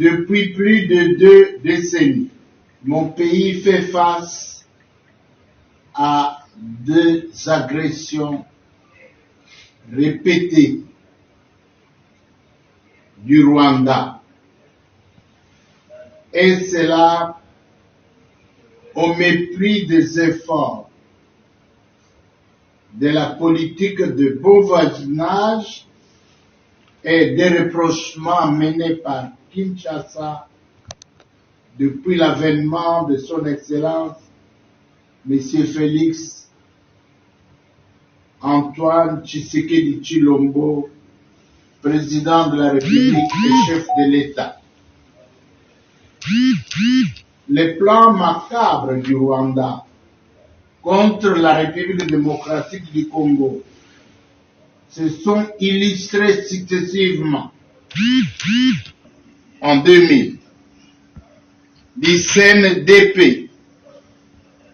Depuis plus de 2 décennies, mon pays fait face à des agressions répétées du Rwanda. Et cela au mépris des efforts de la politique de bon voisinage et des rapprochements menés par Kinshasa depuis l'avènement de son Excellence M. Félix Antoine Tshisekedi Tshilombo, président de la République et chef de l'État. Les plans macabres du Rwanda contre la République démocratique du Congo se sont illustrés successivement en 2000 du CNDP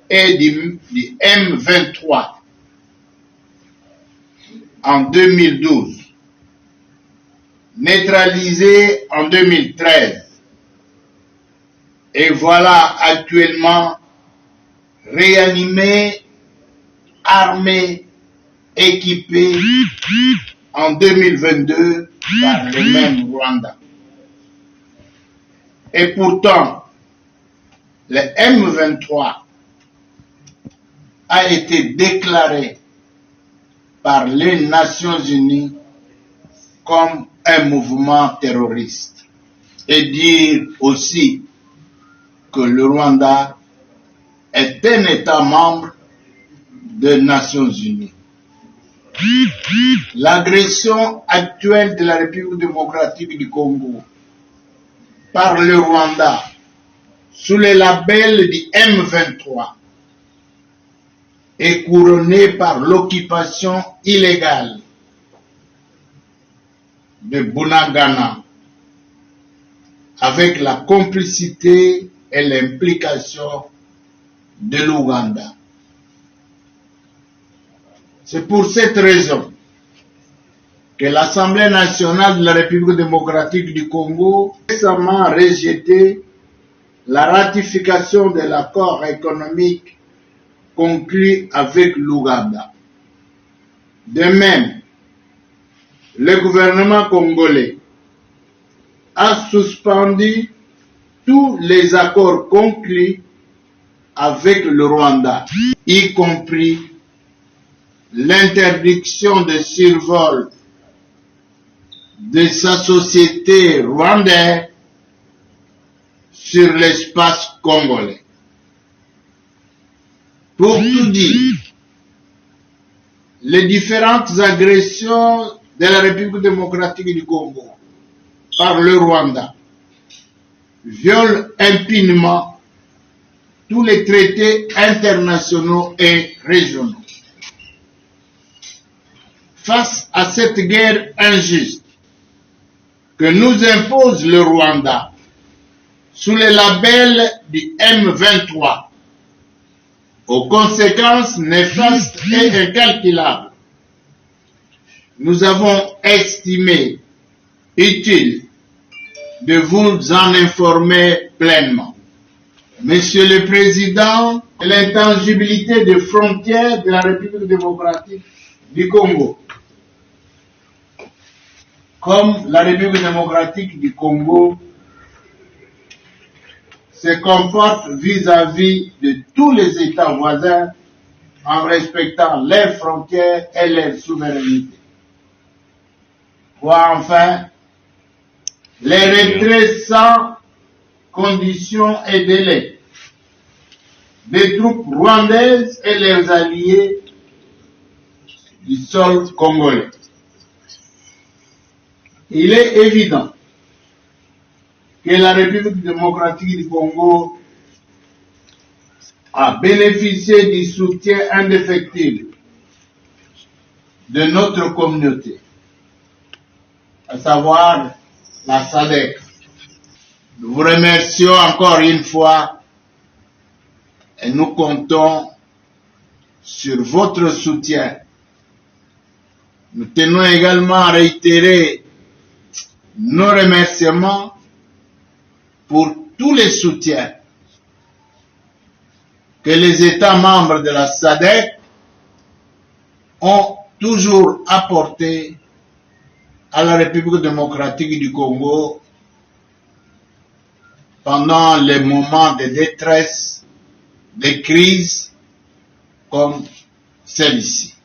et du M23 en 2012, neutralisé en 2013, et voilà actuellement réanimé, armé, équipé en 2022 par le même Rwanda. Et pourtant, le M23 a été déclaré par les Nations Unies comme un mouvement terroriste. Et dire aussi que le Rwanda est un État membre des Nations Unies. L'agression actuelle de la République démocratique du Congo par le Rwanda sous le label du M23 est couronnée par l'occupation illégale de Bunagana avec la complicité et l'implication de l'Ouganda. C'est pour cette raison que l'Assemblée nationale de la République démocratique du Congo a récemment rejeté la ratification de l'accord économique conclu avec l'Ouganda. De même, le gouvernement congolais a suspendu tous les accords conclus avec le Rwanda, y compris l'interdiction de survol de sa société rwandaise sur l'espace congolais. Pour tout dire, les différentes agressions de la République démocratique du Congo par le Rwanda violent impunément tous les traités internationaux et régionaux. Face à cette guerre injuste que nous impose le Rwanda sous le label du M23, aux conséquences néfastes et incalculables, nous avons estimé utile de vous en informer pleinement. Monsieur le Président, l'intangibilité des frontières de la République démocratique du Congo. Comme la République démocratique du Congo se comporte vis-à-vis de tous les États voisins en respectant leurs frontières et leur souveraineté. Quoi enfin, les retraits sans conditions et délais des troupes rwandaises et leurs alliés du sol congolais. Il est évident que la République démocratique du Congo a bénéficié du soutien indéfectible de notre communauté, à savoir la SADC. Nous vous remercions encore une fois et nous comptons sur votre soutien. Nous tenons également à réitérer nos remerciements pour tous les soutiens que les États membres de la SADC ont toujours apporté à la République démocratique du Congo pendant les moments de détresse, de crise comme celle-ci.